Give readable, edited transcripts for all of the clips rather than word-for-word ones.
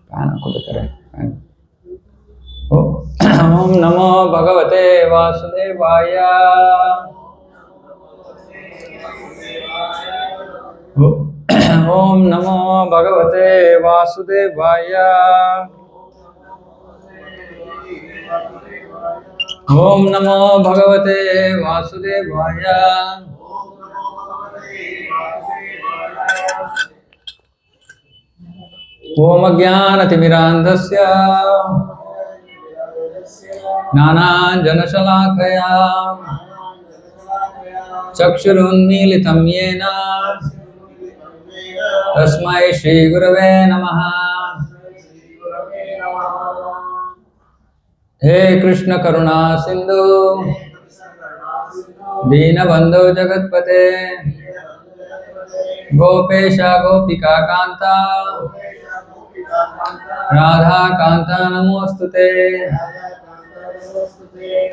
Om Namo Bhagavate Vasudevaya. Om Namo Bhagavate Vasudevaya. Om Namo Bhagavate Vasudevaya. Om Ajnanatimirandhasya Jnananjanashalakaya Chakshurunmilitam Yena Tasmai Shri Gurave Namaha. He Krishna Karuna Sindhu Deenabandhu Jagatpate Gopesha Gopika Kanta Radha Kanta Namostute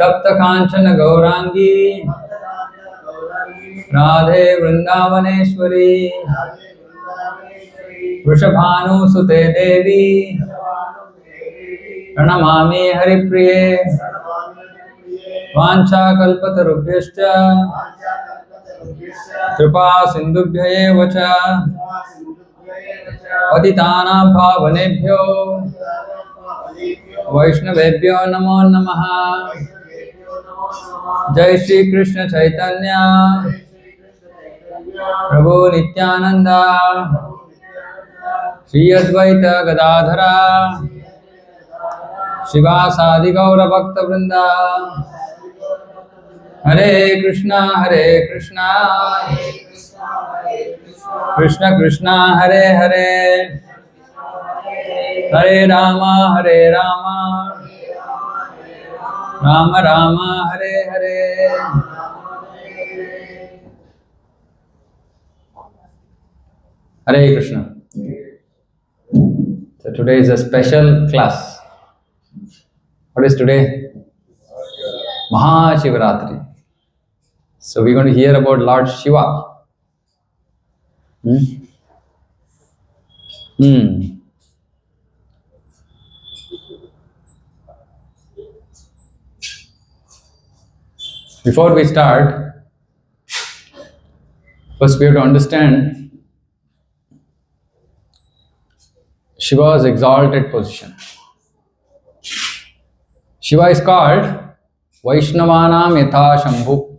Tapta Kanchana Gaurangi Radhe Vrindavaneshwari Vrishabhanu Sute Devi Pranamami Haripriye Vancha Kalpatarubhyascha Kripa Sindhubhya eva cha Patitana Bhavanebhyo Vaishnavebhyo Namo Namaha. Jai Shri Krishna Chaitanya Prabhu Nityananda Shri Advaita Gadadhara Shiva Sadi Gaura Bhakta Vrinda. Hare Krishna Krishna Krishna Hare Hare Hare Rama Rama Rama Hare Hare. Hare Krishna. So today is a special class. What is today? Mahashivaratri. So we're going to hear about Lord Shiva. Before we start, first we have to understand Shiva's exalted position. Shiva is called Vaishnavanam Yatha Shambhu.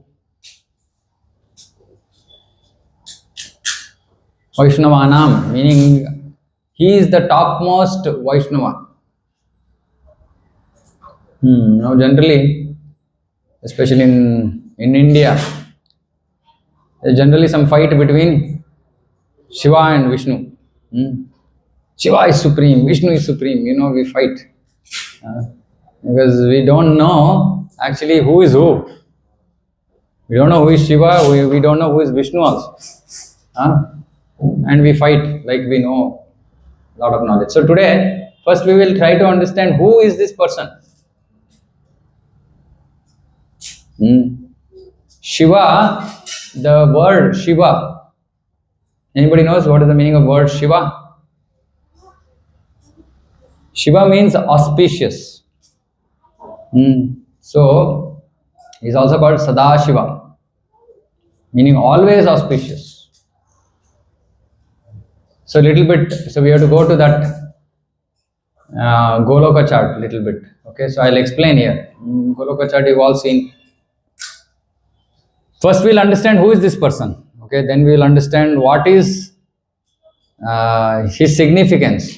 Vaishnavanam meaning he is the topmost Vaishnava. Now generally, especially in India, there's generally some fight between Shiva and Vishnu. Shiva is supreme, Vishnu is supreme, we fight. Because we don't know actually who is who. We don't know who is Shiva, we don't know who is Vishnu also. And we fight like we know a lot of knowledge. So today, first we will try to understand who is this person. Shiva, the word Shiva. Anybody knows what is the meaning of word Shiva? Shiva means auspicious. So, he is also called Sadashiva, meaning always auspicious. So we have to go to that Goloka chart little bit. Okay, so I'll explain here. Goloka chart you've all seen. First we'll understand who is this person. Okay, then we'll understand what is his significance.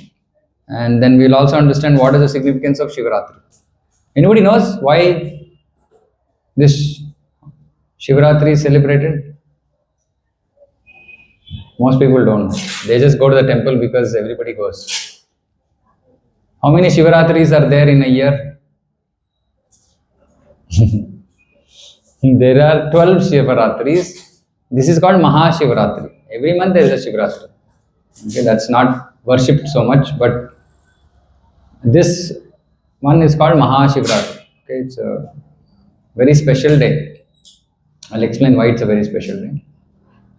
And then we'll also understand what is the significance of Shivaratri. Anybody knows why this Shivaratri is celebrated? Most people don't know. They just go to the temple because everybody goes. How many Shivaratris are there in a year? There are 12 Shivaratris. This is called Mahashivaratri. Every month there is a Shivaratri. Okay, that's not worshipped so much, but this one is called Mahashivaratri. Okay, it's a very special day. I'll explain why it's a very special day.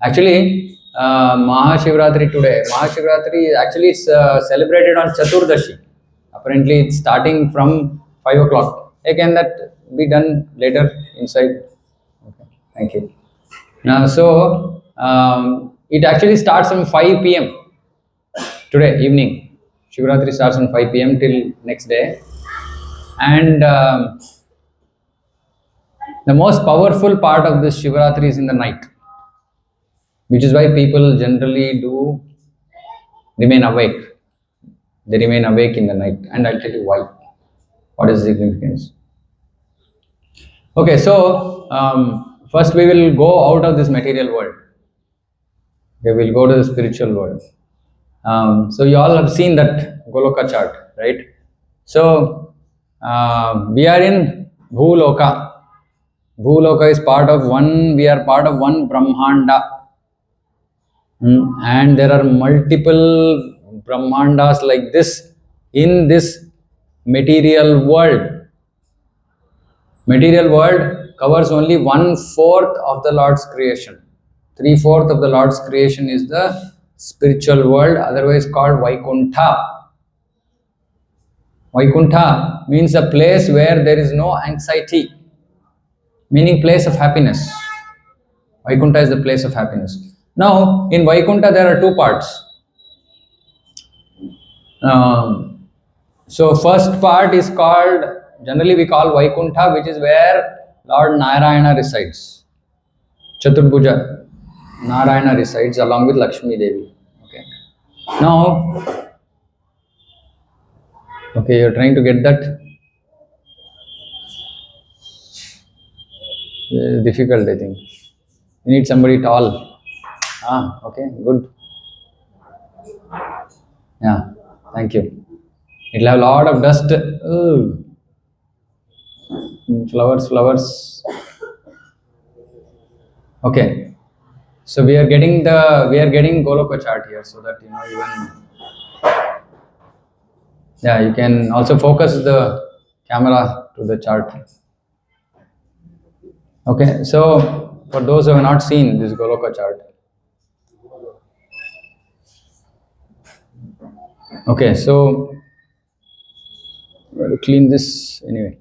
Actually, Mahashivratri today. Mahashivratri actually it's celebrated on Chaturdashi. Apparently it's starting from 5 o'clock. Can that be done later inside? Okay, thank you. It actually starts from 5 p.m. today evening. Shivratri starts on 5 p.m. till next day. And the most powerful part of this Shivratri is in the night, which is why people generally do remain awake. They remain awake in the night, and I'll tell you why. What is the significance? Okay, so first we will go out of this material world. Okay, we'll go to the spiritual world. So you all have seen that Goloka chart, right? So we are in Bhuloka. Bhuloka is part of one, we are part of one Brahmanda. And there are multiple Brahmandas like this in this material world. Material world covers only 1/4 of the Lord's creation. 3/4 of the Lord's creation is the spiritual world, otherwise called Vaikuntha. Vaikuntha means a place where there is no anxiety, meaning place of happiness. Vaikuntha is the place of happiness. Now, in Vaikuntha there are two parts. So first part is called, generally we call Vaikuntha, which is where Lord Narayana resides. Chaturbhuja Narayana resides along with Lakshmi Devi. Okay. Now, okay, you're trying to get that? Difficult, I think. You need somebody tall. Okay, good. Yeah, thank you. It'll have a lot of dust. Ooh. Flowers. Okay. So we are getting Goloka chart here so that you can also focus the camera to the chart. Okay, so for those who have not seen this Goloka chart. Okay, so I'm going to clean this anyway.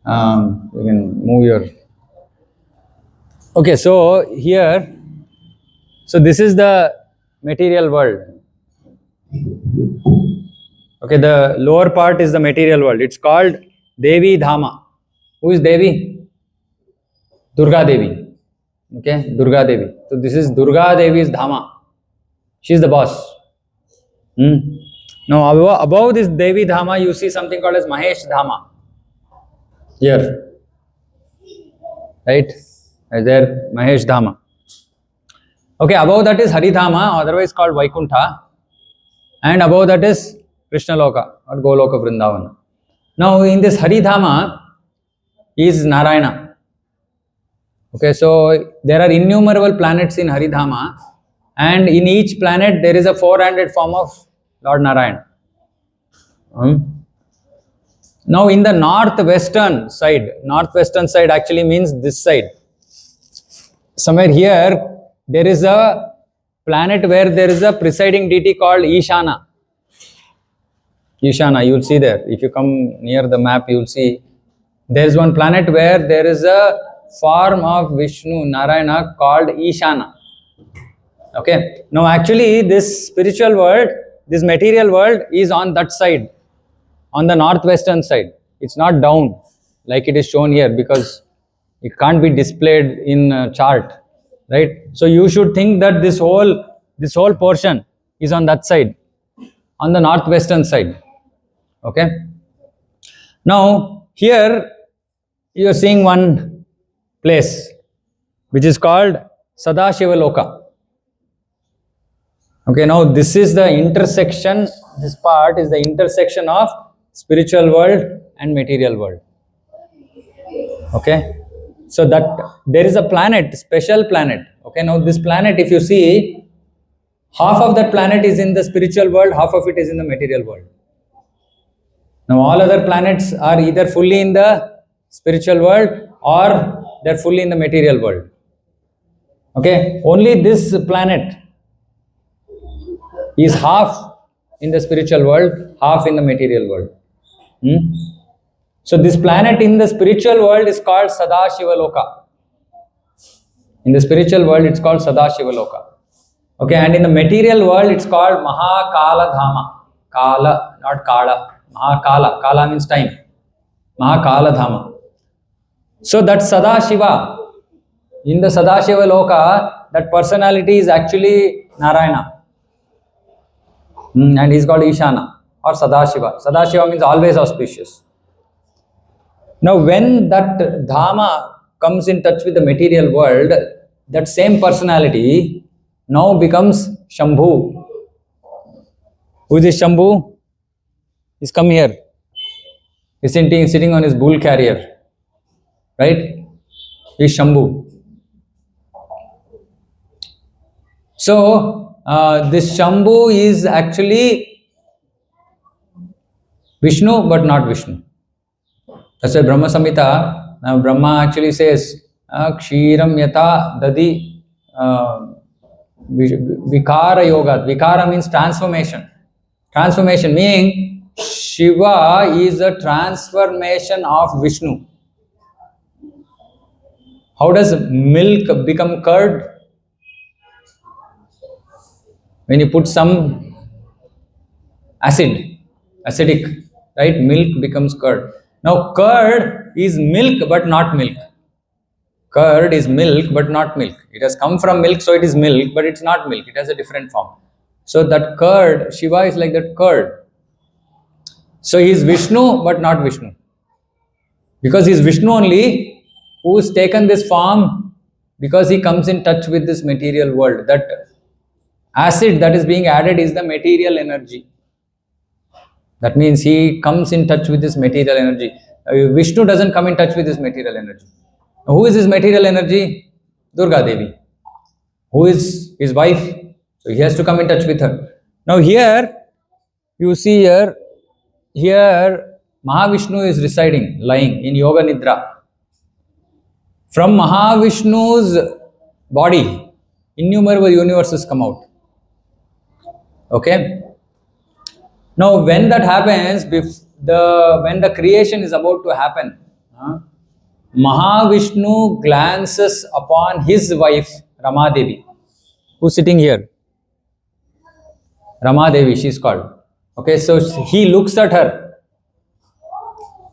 You can move your. Okay, so here, so this is the material world. Okay, the lower part is the material world. It's called Devi Dhama. Who is Devi? Durga Devi. Okay, Durga Devi. So this is Durga Devi's Dhama. She is the boss. Now above this Devi Dhama, you see something called as Mahesh Dhama. Here, right? Is there Mahesh Dhama? Okay, above that is Haridhama, otherwise called Vaikuntha, and above that is Krishna Loka or Goloka Vrindavana. Now in this Haridhama is Narayana. Okay, so there are innumerable planets in Haridhama, and in each planet there is a four-handed form of Lord Narayana. Now in the northwestern side actually means this side. Somewhere here there is a planet where there is a presiding deity called Ishana. Ishana, you will see there. If you come near the map, you will see there is one planet where there is a form of Vishnu, Narayana called Ishana. Okay. Now actually this spiritual world, this material world is on that side, on the northwestern side. It's not down like it is shown here because it can't be displayed in a chart, right? So you should think that this whole portion is on that side, on the northwestern side. Okay. Now here you are seeing one place which is called Sadashiva Loka. Okay, now this is the intersection, this part is the intersection of spiritual world and material world. Okay, so that there is a planet, special planet. Okay, now this planet, if you see, half of that planet is in the spiritual world, half of it is in the material world. Now all other planets are either fully in the spiritual world or they're fully in the material world. Okay, only this planet He is half in the spiritual world, half in the material world. Hmm? So this planet in the spiritual world is called Sadashiva Loka. In the spiritual world, it's called Sadashiva Loka. Okay, and in the material world, it's called Mahakala Dhama. Kala, not Kala. Mahakala. Kala means time. Mahakala Dhama. So that Sadashiva, in the Sadashiva Loka, that personality is actually Narayana. And he's called Ishana or Sadashiva. Sadashiva means always auspicious. Now, when that Dhama comes in touch with the material world, that same personality now becomes Shambhu. Who is this Shambhu? He's come here. He's sitting on his bull carrier. Right? He's Shambhu. So, this Shambhu is actually Vishnu, but not Vishnu. That's why Brahma Samhita, Brahma actually says, Kshiram Yata Dadi Vikara Yoga. Vikara means transformation. Transformation meaning Shiva is a transformation of Vishnu. How does milk become curd? When you put some acidic, right? Milk becomes curd. Now, curd is milk but not milk. Curd is milk but not milk. It has come from milk, so it is milk, but it's not milk. It has a different form. So that curd, Shiva is like that curd. So he is Vishnu but not Vishnu. Because he is Vishnu only who has taken this form because he comes in touch with this material world. That acid that is being added is the material energy. That means he comes in touch with this material energy. Vishnu doesn't come in touch with this material energy. Who is his material energy? Durga Devi. Who is his wife? So he has to come in touch with her. Now here, you see here Mahavishnu is residing, lying in Yoga Nidra. From Mahavishnu's body, innumerable universes come out. Okay? Now, when that happens, when the creation is about to happen, Mahavishnu glances upon his wife, Ramadevi, who's sitting here. Ramadevi, she's called. Okay, so he looks at her.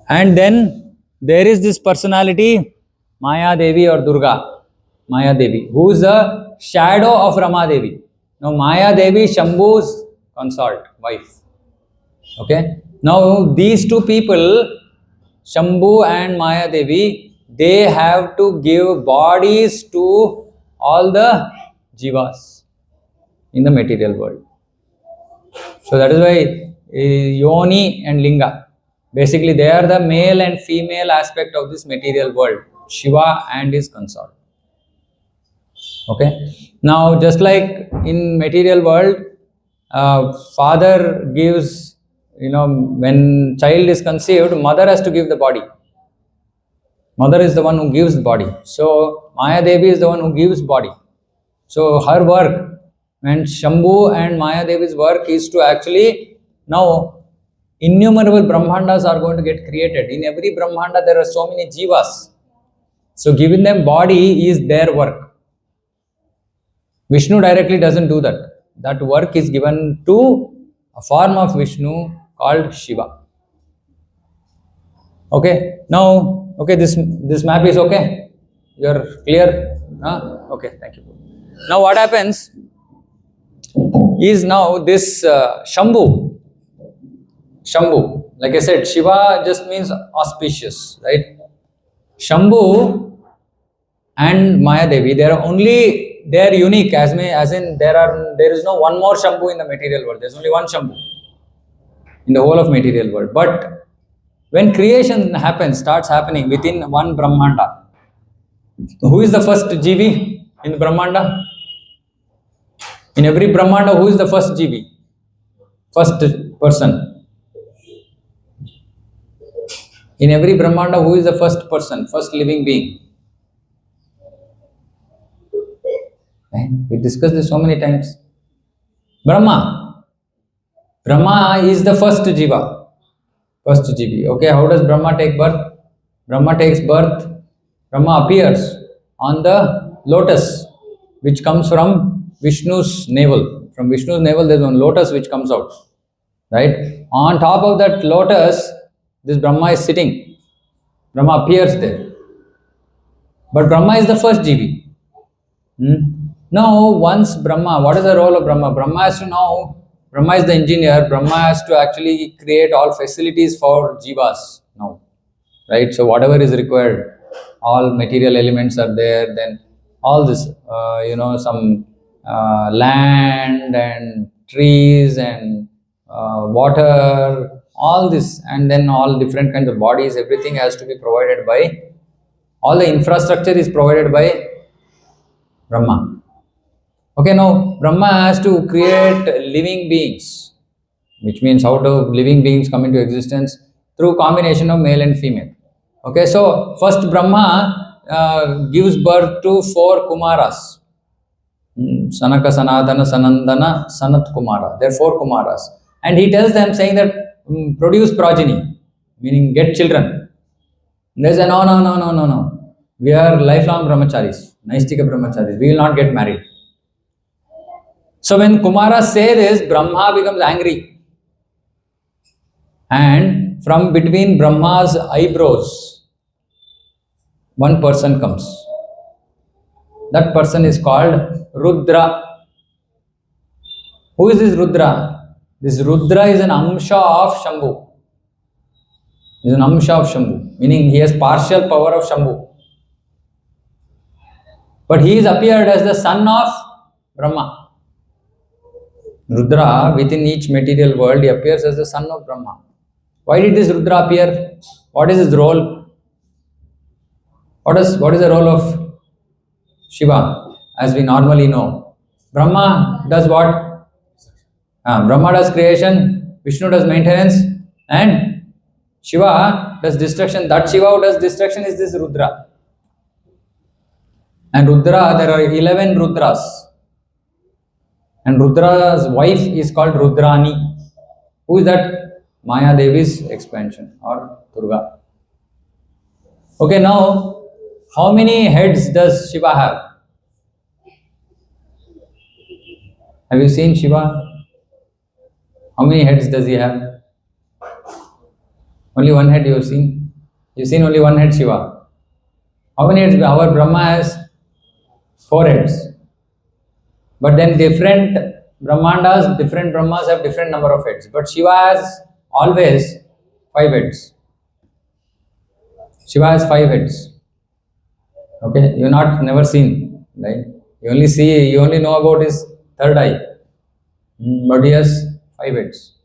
And then there is this personality, Maya Devi or Durga, Maya Devi, who is the shadow of Ramadevi. Now, Maya Devi, Shambhu's consort, wife. Okay. Now, these two people, Shambhu and Maya Devi, they have to give bodies to all the jivas in the material world. So that is why Yoni and Linga, basically they are the male and female aspect of this material world, Shiva and his consort. Okay. Now, just like in material world, father gives, when child is conceived, mother has to give the body. Mother is the one who gives the body. So Maya Devi is the one who gives body. So her work, and Shambhu and Maya Devi's work is to actually, now innumerable Brahmandas are going to get created. In every Brahmanda there are so many jivas. So giving them body is their work. Vishnu directly doesn't do that. That work is given to a form of Vishnu called Shiva. Okay, now, okay, this map is okay? You're clear? Okay, thank you. Now what happens is now this Shambhu, like I said, Shiva just means auspicious, right? Shambhu and Maya Devi, they are unique, as in there is no one more Shambhu in the material world. There's only one Shambhu in the whole of material world. But when creation starts happening within one Brahmanda, who is the first Jivi in the Brahmanda? In every Brahmanda, who is the first Jivi? First person. In every Brahmanda, who is the first person, first living being? We discussed this so many times. Brahma. Brahma is the first Jiva, first GB. Okay, how does Brahma take birth? Brahma takes birth, Brahma appears on the lotus which comes from Vishnu's navel. From Vishnu's navel, there is one lotus which comes out. Right? On top of that lotus, this Brahma is sitting. Brahma appears there. But Brahma is the first GB. Now, once Brahma, what is the role of Brahma? Brahma has to know, Brahma is the engineer, Brahma has to actually create all facilities for Jivas now. Right? So, whatever is required, all material elements are there, then all this, some land and trees and water, all this, and then all different kinds of bodies, everything has to be provided by, all the infrastructure is provided by Brahma. Okay, now Brahma has to create living beings, which means how do living beings come into existence? Through combination of male and female. Okay, so first Brahma gives birth to 4 Kumaras. Sanaka, Sanatana, Sanandana, Sanat Kumara. There are 4 Kumaras. And he tells them saying that produce progeny, meaning get children. They say, no, no, no, no, no, no. We are lifelong brahmacharis, Naistika brahmacharis. We will not get married. So when Kumaras say this, Brahma becomes angry. And from between Brahma's eyebrows, one person comes. That person is called Rudra. Who is this Rudra? This Rudra is an Amsha of Shambhu. Is an Amsha of Shambhu, meaning he has partial power of Shambhu. But he is appeared as the son of Brahma. Rudra, within each material world, he appears as the son of Brahma. Why did this Rudra appear? What is his role? What is the role of Shiva, as we normally know? Brahma does what? Brahma does creation, Vishnu does maintenance, and Shiva does destruction. That Shiva who does destruction is this Rudra. And Rudra, there are 11 Rudras. And Rudra's wife is called Rudrani. Who is that? Maya Devi's expansion or Durga. Okay, now, how many heads does Shiva have? Have you seen Shiva? How many heads does he have? Only one head you have seen? You've seen only one head Shiva. How many heads? Our Brahma has 4 heads. But then different Brahmandas, different Brahmas have different number of heads. But Shiva has always 5 heads. Shiva has 5 heads. Okay, you never seen, right? You only know about his third eye. But he has 5 heads.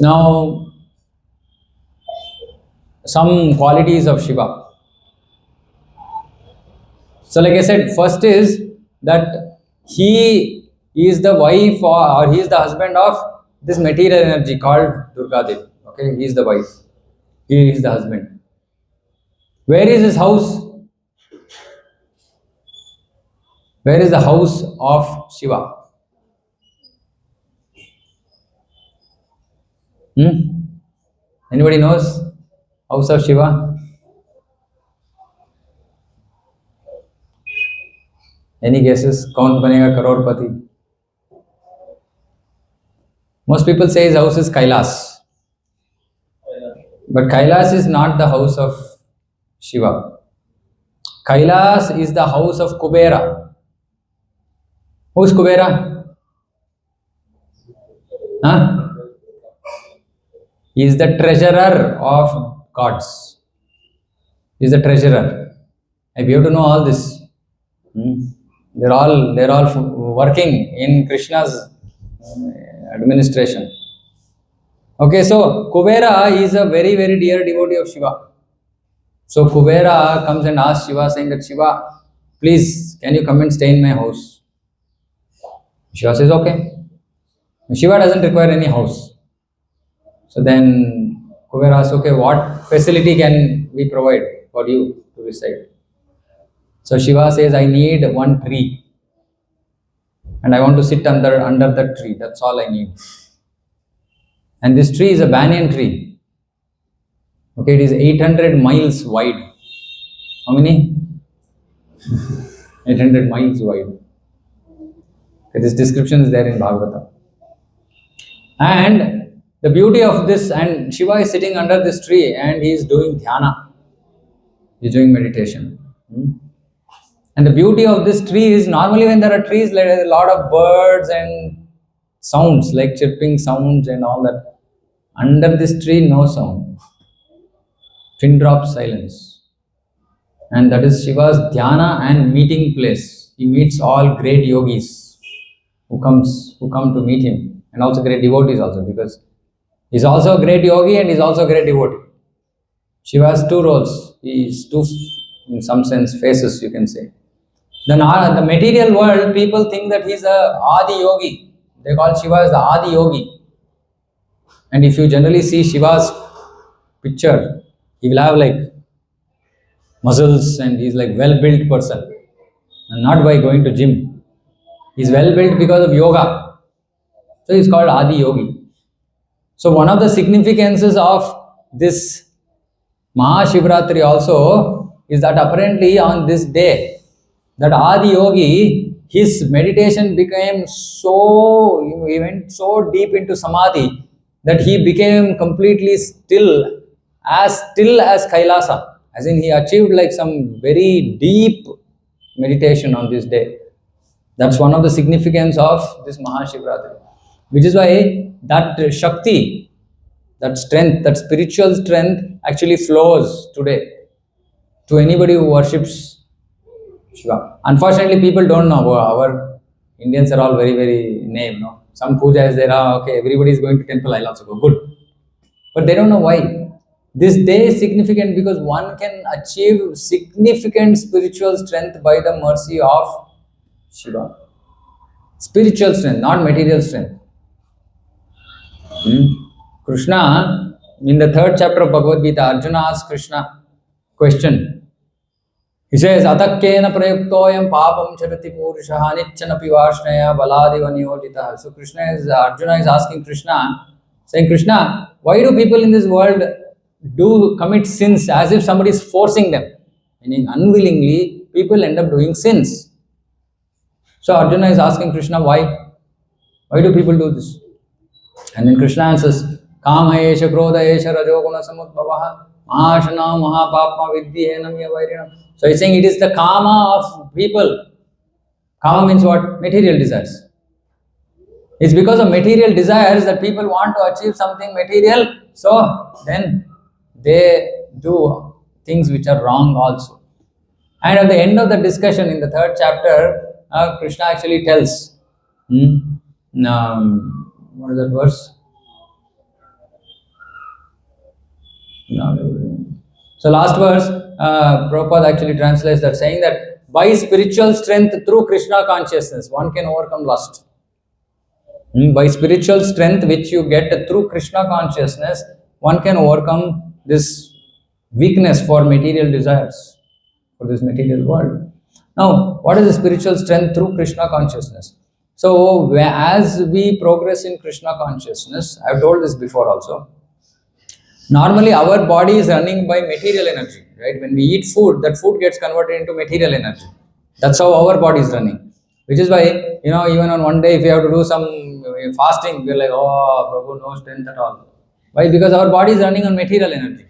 Now, some qualities of Shiva. So like I said, first is that he is the wife or he is the husband of this material energy called Durga Devi. Okay, he is the wife. He is the husband. Where is his house? Where is the house of Shiva? Anybody knows? House of Shiva? Any guesses? Kaun banega crorepati? Most people say his house is Kailas. But Kailas is not the house of Shiva. Kailas is the house of Kubera. Who is Kubera? He is the treasurer of gods. He is the treasurer. And we have to know all this. They're all working in Krishna's administration. Okay, so Kubera is a very, very dear devotee of Shiva. So Kubera comes and asks Shiva saying that, Shiva, please, can you come and stay in my house? Shiva says, okay. Shiva doesn't require any house. So then Kubera asks, okay, what facility can we provide for you to reside? So Shiva says, I need one tree. and I want to sit under that tree. That's all I need. And this tree is a banyan tree. Okay, it is 800 miles wide. How many? 800 miles wide. Okay, this description is there in Bhagavata. And the beauty of this, and Shiva is sitting under this tree and he is doing dhyana. He is doing meditation. And the beauty of this tree is, normally when there are trees, there are a lot of birds and sounds, like chirping sounds and all that. Under this tree, no sound. Pin drop silence. And that is Shiva's dhyana and meeting place. He meets all great yogis who come to meet him, and also great devotees also, because he's also a great yogi and he's also a great devotee. Shiva has two roles. He is two, in some sense, faces, you can say. The material world, people think that he's a Adi yogi. They call Shiva as the Adi yogi. And if you generally see Shiva's picture, he will have like muscles and he's like well-built person. And not by going to gym. He's well-built because of yoga. So he's called Adi yogi. So one of the significances of this Mahashivratri also is that apparently on this day, that Adi yogi, his meditation became so, he went so deep into samadhi that he became completely still as Kailasa. As in, he achieved like some very deep meditation on this day. That's one of the significance of this Mahashivratri. Which is why that Shakti, that strength, that spiritual strength actually flows today to anybody who worships Shiva. Unfortunately, people don't know. Our Indians are all very, very naive. No? Some puja is there, okay, everybody is going to temple, I'll also go. Good. But they don't know why. This day is significant because one can achieve significant spiritual strength by the mercy of Shiva. Spiritual strength, not material strength. Krishna, in the 3rd chapter of Bhagavad Gita, Arjuna asks Krishna question. He says, Atakkena prayuktoyam papam charati purushaha nichanapi vashnaya baladiva niyojitaha. So Arjuna is asking Krishna, saying, Krishna, why do people in this world do commit sins as if somebody is forcing them? Meaning unwillingly, people end up doing sins. So Arjuna is asking Krishna, why? Why do people do this? And then Krishna answers, Kama esha krodha esha rajoguna samudbhavaha mahashana mahapapma vidhyenam yavairinam. So he's saying it is the karma of people. Karma means what? Material desires. It's because of material desires that people want to achieve something material, so then they do things which are wrong also. And at the end of the discussion in the 3rd chapter, Krishna actually tells, what is that verse? So last verse, Prabhupada actually translates that, saying that by spiritual strength through Krishna consciousness, one can overcome lust. By spiritual strength which you get through Krishna consciousness, one can overcome this weakness for material desires, for this material world. Now, what is the spiritual strength through Krishna consciousness? So, as we progress in Krishna consciousness, I have told this before also, normally our body is running by material energy, right? When we eat food, that food gets converted into material energy. That's how our body is running. Which is why, even on one day, if we have to do some fasting, we're like, oh, Prabhu, no strength at all. Why? Because our body is running on material energy,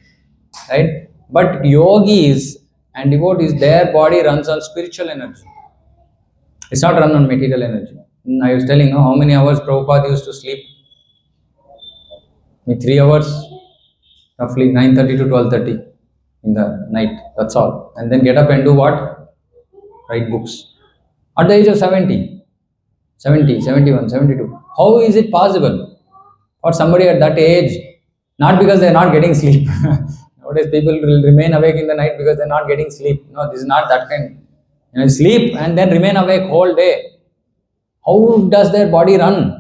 right? But yogis and devotees, their body runs on spiritual energy. It's not run on material energy. I was telling you how many hours Prabhupada used to sleep. 3 hours, roughly 9:30 to 12:30 in the night. That's all. And then get up and do what? Write books. At the age of 70, 71, 72. How is it possible for somebody at that age? Not because they are not getting sleep. Nowadays people will remain awake in the night because they are not getting sleep. No, this is not that kind. Sleep and then remain awake whole day. How does their body run?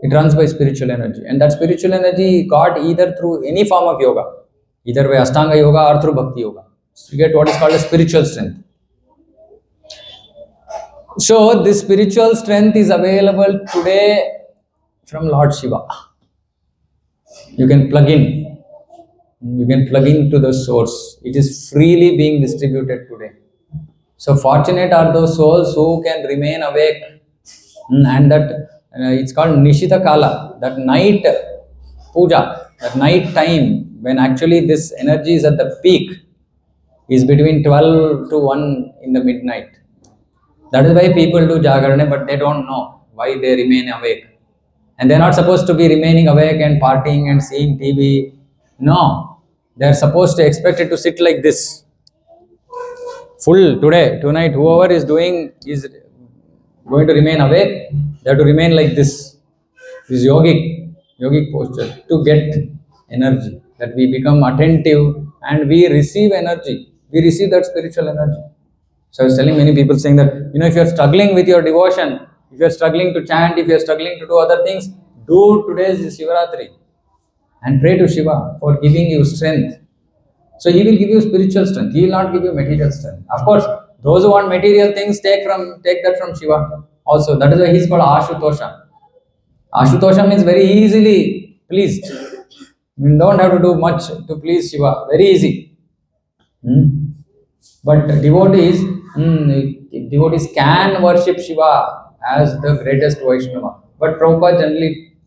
It runs by spiritual energy. And that spiritual energy got either through any form of yoga, either by Ashtanga yoga or through Bhakti yoga. So you get what is called a spiritual strength. So this spiritual strength is available today from Lord Shiva. You can plug in. You can plug into the source. It is freely being distributed today. So fortunate are those souls who can remain awake. And that it's called Nishita Kala, that night puja, that night time when actually this energy is at the peak is between 12 to 1 in the midnight. That is why people do Jagarane, but they don't know why they remain awake. And they're not supposed to be remaining awake and partying and seeing TV. No, they're supposed to expect it to sit like this full today, tonight. Whoever is doing is going to remain awake. They have to remain like this yogic posture to get energy. That we become attentive and we receive energy. We receive that spiritual energy. So I was telling many people saying that, if you're struggling with your devotion, if you're struggling to chant, if you're struggling to do other things, do today's Shivaratri and pray to Shiva for giving you strength. So he will give you spiritual strength. He will not give you material strength. Of course, those who want material things take that from Shiva. Also, that is why he is called Ashutosha. Ashutosha means very easily pleased. You don't have to do much to please Shiva. Very easy. Hmm. But devotees can worship Shiva as the greatest Vaishnava. But Prabhupada generally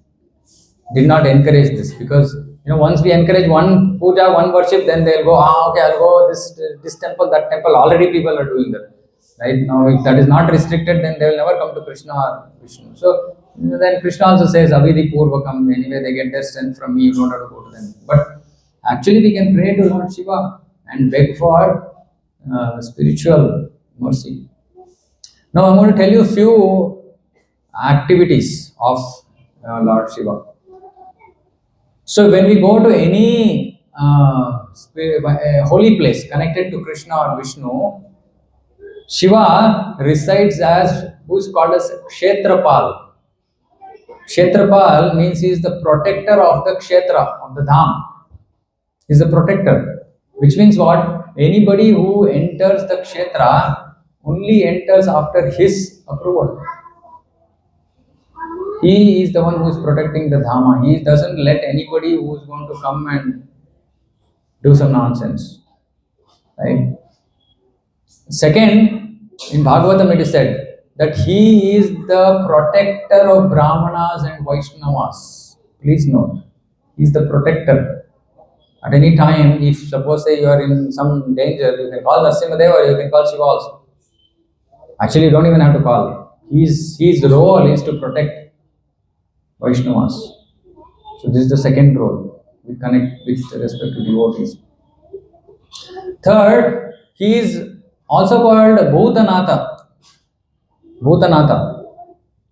did not encourage this because once we encourage one puja, one worship, then they'll go, okay, I'll go this temple, that temple. Already people are doing that. Right now, if that is not restricted, then they will never come to Krishna or Vishnu. So then Krishna also says, Avidhi Purvakam. Anyway, they get their strength from me. You don't have to go to them. But actually, we can pray to Lord Shiva and beg for spiritual mercy. Now, I'm going to tell you a few activities of Lord Shiva. So, when we go to any holy place connected to Krishna or Vishnu, Shiva resides as who's called as Kshetrapal. Kshetrapal means he is the protector of the Kshetra, of the Dham. He is the protector. Which means what? Anybody who enters the Kshetra only enters after his approval. He is the one who is protecting the Dhamma. He doesn't let anybody who is going to come and do some nonsense. Right? Second, in Bhagavatam it is said that he is the protector of Brahmanas and Vaishnavas. Please note, he is the protector. At any time, if suppose say you are in some danger, you can call Narasimhadev or you can call Shiva also. Actually, you don't even have to call. His role is to protect Vaishnavas. So this is the second role. We connect with respect to devotees. Third, he is also called Bhutanatha. Bhutanatha.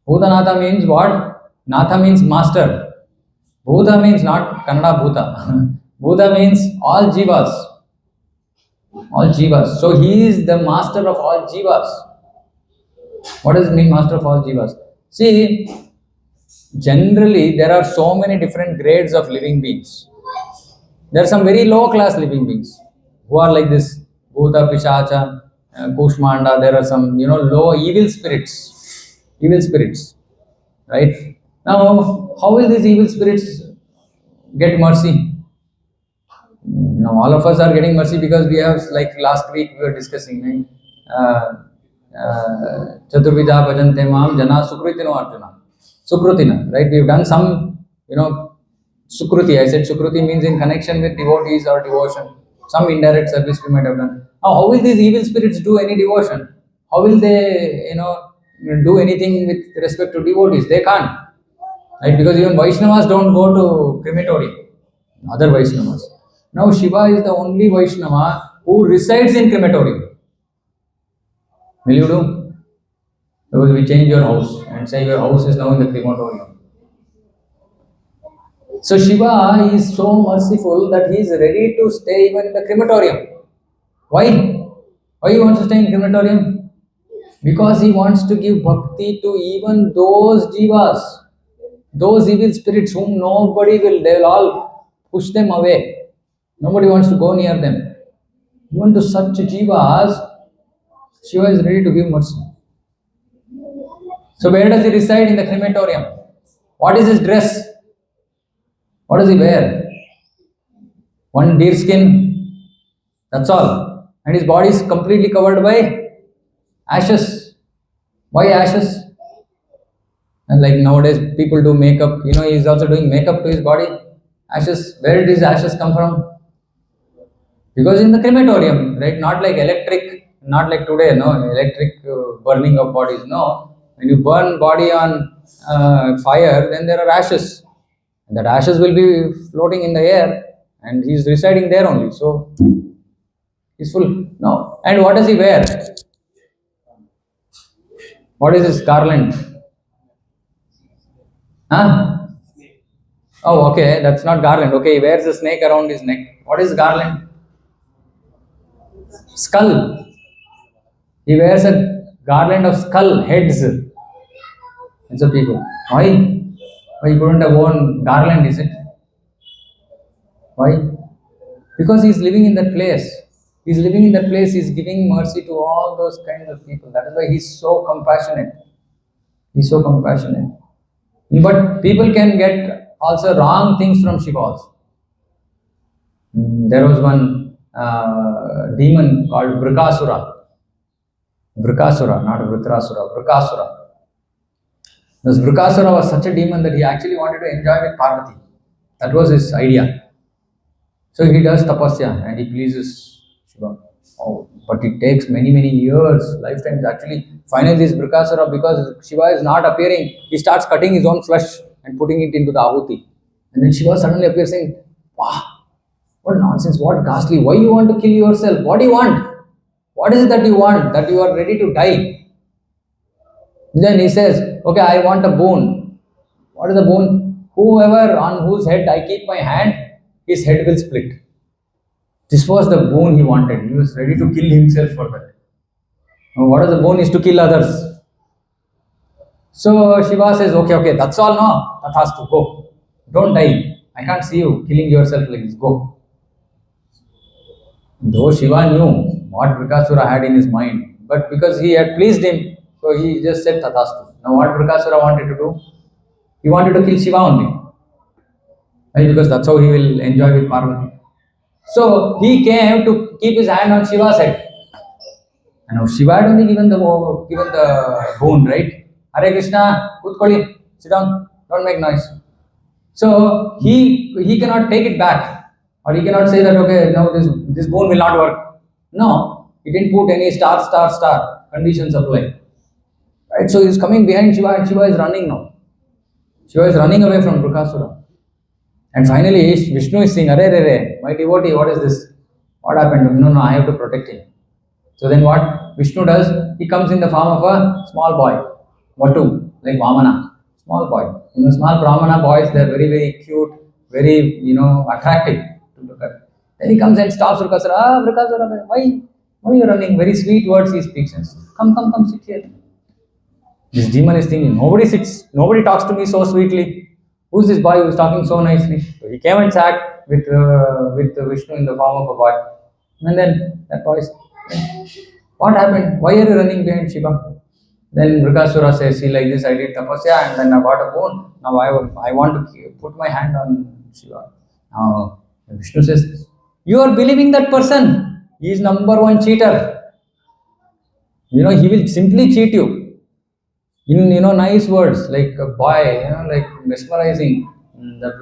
Bhutanatha means what? Natha means master. Bhuta means not Kannada Bhuta. Bhuta means all jivas. All jivas. So he is the master of all jivas. What does it mean, master of all jivas? See, generally there are so many different grades of living beings. There are some very low class living beings who are like this Bhuta, Pishacha, Kushmanda. There are some, low evil spirits. Evil spirits. Right? Now, how will these evil spirits get mercy? Now, all of us are getting mercy because we have, like last week we were discussing, right? Chaturvidha bhajante mam jana sukritino arjuna. Sukrutina, right? We've done some, sukruti. I said sukruti means in connection with devotees or devotion. Some indirect service we might have done. Now, how will these evil spirits do any devotion? How will they, do anything with respect to devotees? They can't, right? Because even Vaishnavas don't go to crematorium. Other Vaishnavas. Now Shiva is the only Vaishnava who resides in crematorium. Will you do? Because we change your house and say your house is now in the crematorium. So Shiva is so merciful that he is ready to stay even in the crematorium. Why? Why he wants to stay in crematorium? Because he wants to give bhakti to even those jivas, those evil spirits whom nobody will, they will all push them away. Nobody wants to go near them. Even to such jivas, Shiva is ready to give mercy. So where does he reside? In the crematorium. What is his dress? What does he wear? One deer skin, that's all. And his body is completely covered by ashes. Why ashes? And like nowadays people do makeup, he's also doing makeup to his body. Ashes, where did his ashes come from? Because in the crematorium, right? Not like electric, not like today, no, electric burning of bodies, no. When you burn body on fire, then there are ashes. And that ashes will be floating in the air and he's residing there only. So he's full. No. And what does he wear? What is his garland? Huh? Oh, okay, that's not garland. Okay, he wears a snake around his neck. What is garland? Skull. He wears a garland of skull heads. And so people, why? Why you couldn't have worn garland, is it? Why? Because he's living in that place. He's living in that place, he's giving mercy to all those kinds of people. That is why he's so compassionate. He's so compassionate. But people can get also wrong things from Shiva also. There was one demon called Vrikasura. Vrikasura, not Vritrasura, Vrikasura. This Vrikasura was such a demon that he actually wanted to enjoy with Parvati. That was his idea. So he does tapasya and he pleases Shiva. Oh, but it takes many, many years, lifetimes actually. Finally, this Vrikasura, because Shiva is not appearing, he starts cutting his own flesh and putting it into the ahuti. And then Shiva suddenly appears saying, wow, what nonsense, what ghastly, why you want to kill yourself? What do you want? What is it that you want, that you are ready to die? Then he says, okay, I want a boon. What is the boon? Whoever on whose head I keep my hand, his head will split. This was the boon he wanted. He was ready to kill himself for that. Now, what is the boon? Is to kill others. So Shiva says, okay, that's all, no? That has to go. Don't die. I can't see you killing yourself like this. Go. Though Shiva knew what Vrikasura had in his mind, but because he had pleased him, so he just said Tathastu. Now what Vrikasura wanted to do? He wanted to kill Shiva only. Right? Because that's how he will enjoy with Parvati. So he came to keep his hand on Shiva's head. And now Shiva had only given the boon, right? Hare Krishna, Utkoli, sit down, don't make noise. So he cannot take it back. Or he cannot say that, okay, now this boon will not work. No, he didn't put any star conditions apply. Right? So he's coming behind Shiva and Shiva is running now. Shiva is running away from Vrikasura. And finally Vishnu is saying, Arre, my devotee, what is this? What happened? No, I have to protect him. So then what Vishnu does? He comes in the form of a small boy. Vatu, like Vamana. Small boy. Small Brahmana boys, they are very, very cute, very, attractive to look at. Then he comes and stops Vrikasura. Vrikasura, why are you running? Very sweet words he speaks. Come, sit here. This demon is thinking, nobody talks to me so sweetly. Who's this boy who's talking so nicely? So he came and sat with Vishnu in the form of a boy. And then that boy said, what happened? Why are you running behind Shiva? Then Vrikasura says, see, like this I did tapasya and then I got a boon. Now I want to put my hand on Shiva. Now Vishnu says, you are believing that person. He is number one cheater. He will simply cheat you. In nice words like a boy, like mesmerizing. That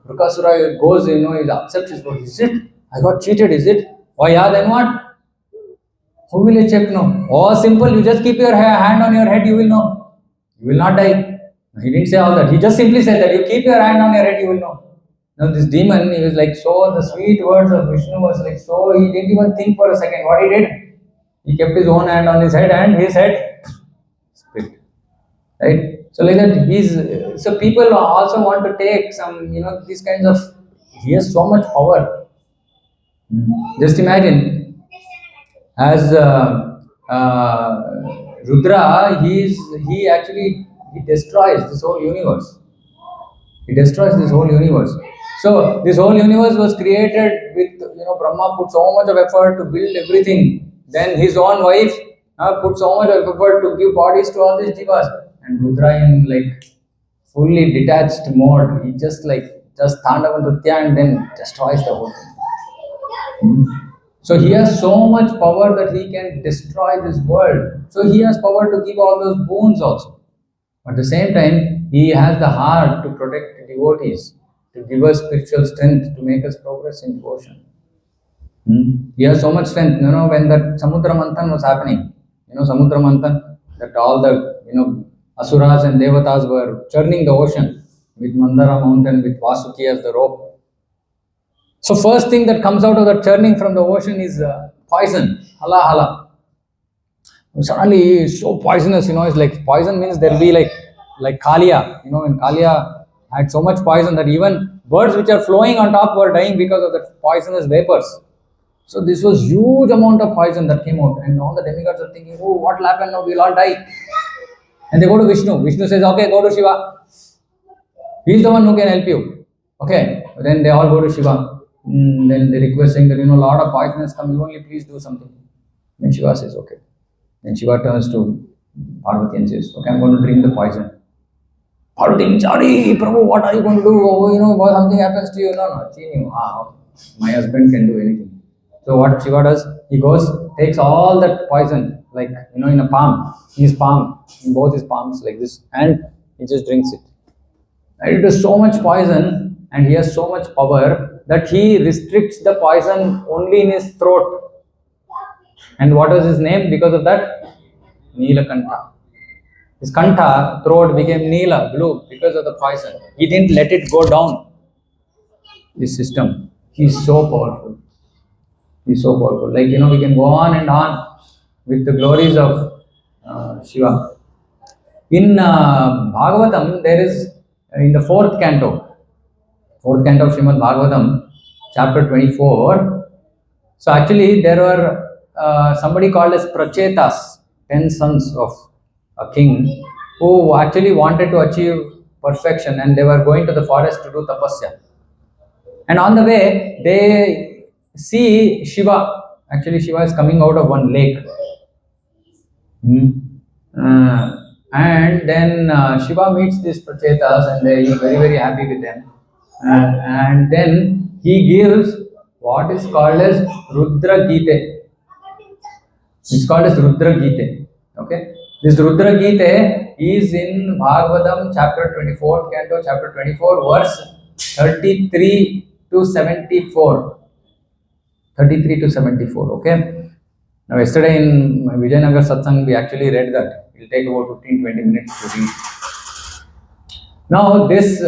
Vrikasura goes, he accepts his word. Is it? I got cheated, is it? Oh yeah, then what? How will I check now? Oh, simple. You just keep your hand on your head, you will know. You will not die. He didn't say all that. He just simply said that you keep your hand on your head, you will know. Now this demon, he was like so, the sweet words of Vishnu was like so, he didn't even think for a second. What he did? He kept his own hand on his head and his head split. Right? So like that, so people also want to take some, these kinds of, he has so much power. Just imagine, as Rudra, he actually destroys this whole universe. He destroys this whole universe. So this whole universe was created with, Brahma put so much of effort to build everything. Then his own wife put so much of effort to give bodies to all these jivas. and Rudra in like fully detached mode. He just Tandava Nritya and then destroys the whole thing. So he has so much power that he can destroy this world. So he has power to give all those boons also. At the same time, he has the heart to protect devotees, to give us spiritual strength, to make us progress in devotion. He has so much strength. When that Samudra Manthan was happening, Samudra Manthan, that all the, Asuras and Devatas were churning the ocean with Mandara mountain, with Vasuki as the rope. So first thing that comes out of the churning from the ocean is poison, hala hala. Suddenly it's so poisonous, it's like poison means there'll be like Kalia, when Kalia had so much poison that even birds which are flowing on top were dying because of the poisonous vapors. So this was huge amount of poison that came out, and all the demigods are thinking, oh, what will happen now? We'll all die. And they go to Vishnu. Vishnu says, okay, go to Shiva. He's the one who can help you. Okay. Then they all go to Shiva. Then they request saying that, a lot of poison has come. You only please do something. Then Shiva says, okay. Then Shiva turns to Parvati and says, okay, I'm going to drink the poison. Parvati, sorry, Prabhu, what are you going to do? Oh, something happens to you. No. Okay. My husband can do anything. So what Shiva does, he goes, takes all that poison, like, in a palm, in his palm, in both his palms like this, and he just drinks it. And it is so much poison, and he has so much power that he restricts the poison only in his throat. And what was his name because of that? Neelakanta. His Kanta, throat became Neela, blue, because of the poison. He didn't let it go down his system. He's so powerful. He's so powerful. Like, we can go on and on with the glories of Shiva. In Bhagavatam, there is, in the fourth canto of Srimad Bhagavatam, chapter 24. So actually, there were somebody called as Prachetas, 10 sons of a king, who actually wanted to achieve perfection, and they were going to the forest to do tapasya. And on the way, they see Shiva. Actually, Shiva is coming out of one lake. And then Shiva meets these Prachetas, and he is very, very happy with them. And then he gives what is called as Rudra Gita. It's called as Rudra Gita. Okay? This Rudra Gita is in Bhagavatam, chapter 24, canto, chapter 24, verse 33 to 74. 33 to 74. Okay? Now, yesterday in Vijayanagar Satsang, we actually read that. It will take about 15-20 minutes to read. Now, this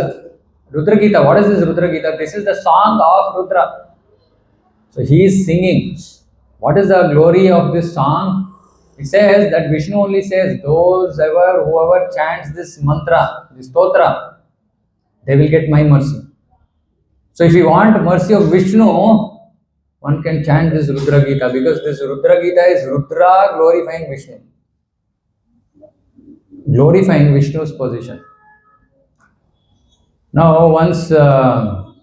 Rudra Gita, what is this Rudra Gita? This is the song of Rudra. So, he is singing. What is the glory of this song? It says that Vishnu only says, whoever chants this mantra, this stotra, they will get my mercy. So, if you want mercy of Vishnu, one can chant this Rudra Gita, because this Rudra Gita is Rudra glorifying Vishnu. Glorifying Vishnu's position. Now, once, so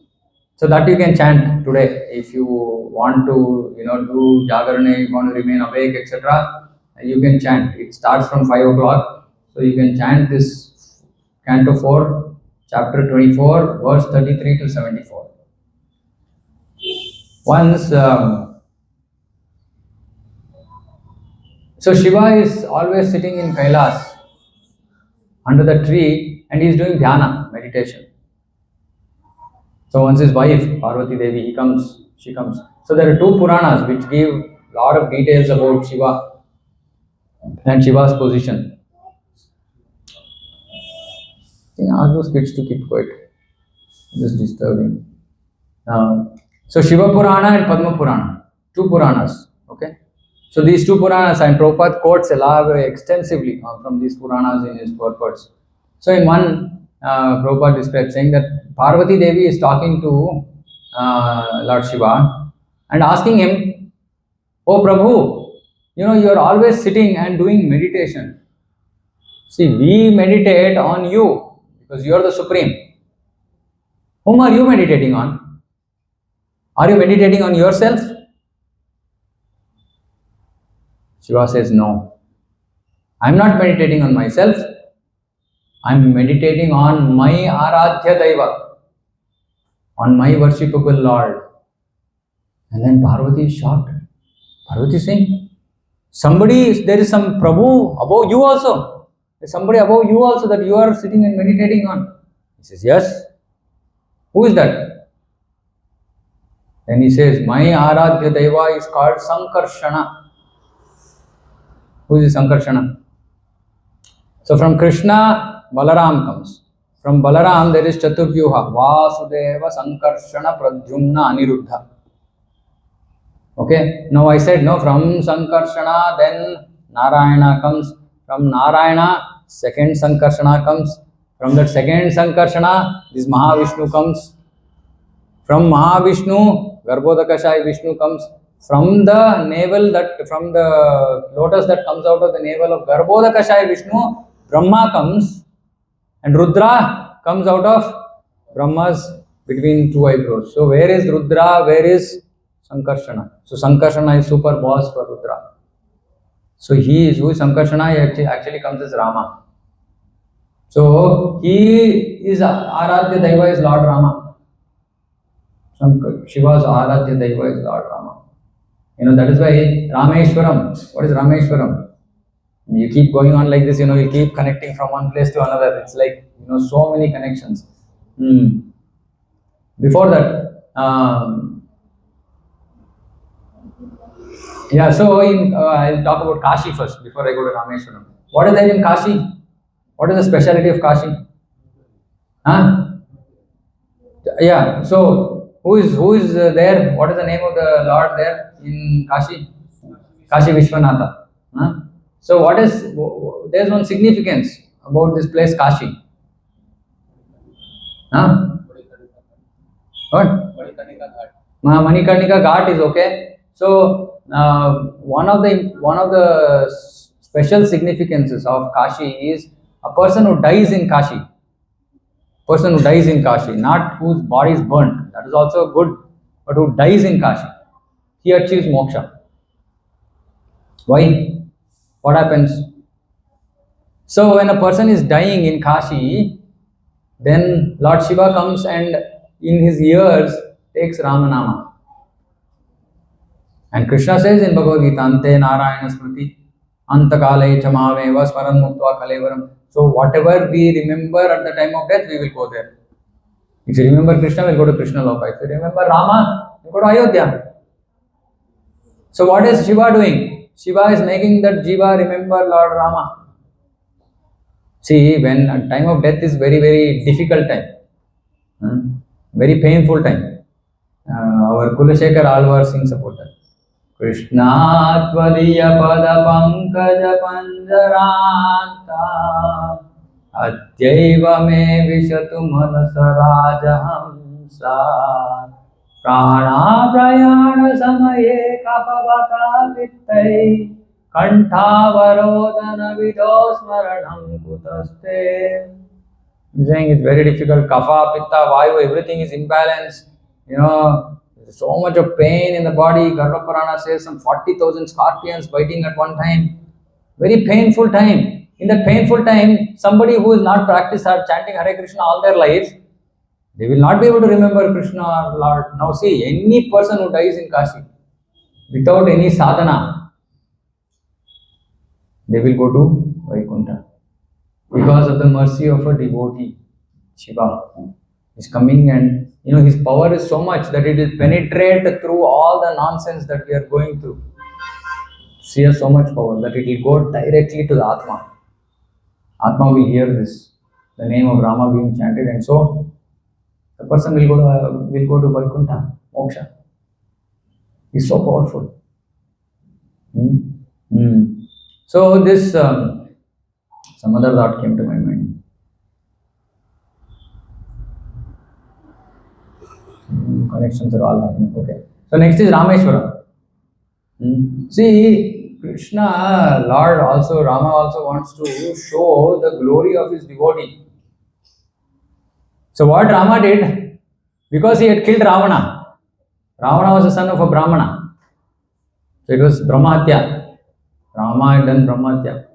that you can chant today. If you want to, do Jagarana, you want to remain awake, etc., you can chant. It starts from 5 o'clock. So you can chant this Canto 4, chapter 24, verse 33 to 74. Once, so Shiva is always sitting in Kailas, under the tree, and he is doing dhyana, meditation. So once his wife, Parvati Devi, she comes. So there are 2 Puranas which give a lot of details about Shiva and Shiva's position. Ask those kids to keep quiet. Just disturbing. So Shiva Purana and Padma Purana, 2 Puranas. Okay. So these 2 Puranas, and Prabhupada quotes extensively from these Puranas in his purports. So in one, Prabhupada describes saying that Parvati Devi is talking to Lord Shiva and asking him, "Oh Prabhu, you are always sitting and doing meditation. See, we meditate on you because you are the Supreme. Whom are you meditating on? Are you meditating on yourself?" Shiva says, "No. I am not meditating on myself. I'm meditating on my Aradhya Daiva, on my worshipable Lord. And then Parvati is shocked. Parvati is saying, there is some Prabhu above you also. There's somebody above you also that you are sitting and meditating on. He says, yes. Who is that? Then he says, my Aradhya Daiva is called Sankarshana. Who is Sankarshana? So from Krishna, Balaram comes. From Balaram there is Chaturvyuha, Vasudeva, Sankarshana, Pradyumna, Aniruddha. Okay, now I said no, from Sankarshana then Narayana comes. From Narayana, second Sankarshana comes. From that second Sankarshana, this Mahavishnu comes. From Mahavishnu, Garbhodakashaya Vishnu comes. From the navel from the lotus that comes out of the navel of Garbhodakashaya Vishnu, Brahma comes, and Rudra comes out of Brahma's between two eyebrows. So where is Rudra? Where is Sankarshana? So Sankarshana is super boss for Rudra. So who is Sankarshana? He actually comes as Rama. So he is Aradhya Daiva is Lord Rama. Shiva's Aradhya Daiva is Lord Rama. That is why Rameshwaram. What is Rameshwaram? You keep going on like this, you keep connecting from one place to another. It's like, so many connections. Before that, so I'll talk about Kashi first before I go to Rameshwaram. What is there in Kashi? What is the speciality of Kashi? Yeah, so who is there? What is the name of the Lord there in Kashi? Kashi Vishwanatha. So there's one significance about this place Kashi. What? Manikarnika Ghat is okay. So one of the special significances of Kashi is a person who dies in Kashi. Not whose body is burnt. That is also good, but who dies in Kashi, he achieves moksha. Why? What happens? So when a person is dying in Kashi, then Lord Shiva comes and in his ears takes Ramanama. And Krishna says in Bhagavad Gita, Ante Narayana Smriti, Antakale Chamaveva Smaran Muktva Kalevaram. So whatever we remember at the time of death, we will go there. If you remember Krishna, we'll go to Krishna Loka. If you remember Rama, we'll go to Ayodhya. So what is Shiva doing? Shiva is making that Jiva remember Lord Rama. See, when at time of death is very, very difficult time. Very painful time. Our Kulashekar Alvar sings about that. Krishna Tvadiya Pada Pankaja Panjaranta Adyaiva me Vishatu Manasa Rajahamsa Prana Prayana Samaye Kapavata Vittai Kantavarodana Vidho Smaranam Kutaste. I'm saying it's very difficult. Kapha, Pitta, Vayu, everything is imbalanced. There's so much of pain in the body. Garva Purana says some 40,000 scorpions biting at one time. Very painful time. In that painful time, somebody who is not practiced or chanting Hare Krishna all their life, they will not be able to remember Krishna or Lord. Now see, any person who dies in Kashi without any sadhana, they will go to Vaikuntha. Because of the mercy of a devotee, Shiva is coming, and his power is so much that it will penetrate through all the nonsense that we are going through. She has so much power that it will go directly to the Atma. Atma will hear this, the name of Rama being chanted, and so the person will go to Vaikuntha, Moksha. He's so powerful. So this some other thought came to my mind. Connections are all happening. Okay. So next is Rameshwara. See, Krishna, Lord also, Rama also wants to show the glory of his devotee. So what Rama did, because he had killed Ravana. Ravana was the son of a Brahmana. So it was Brahmahatya. Rama had done Brahmahatya.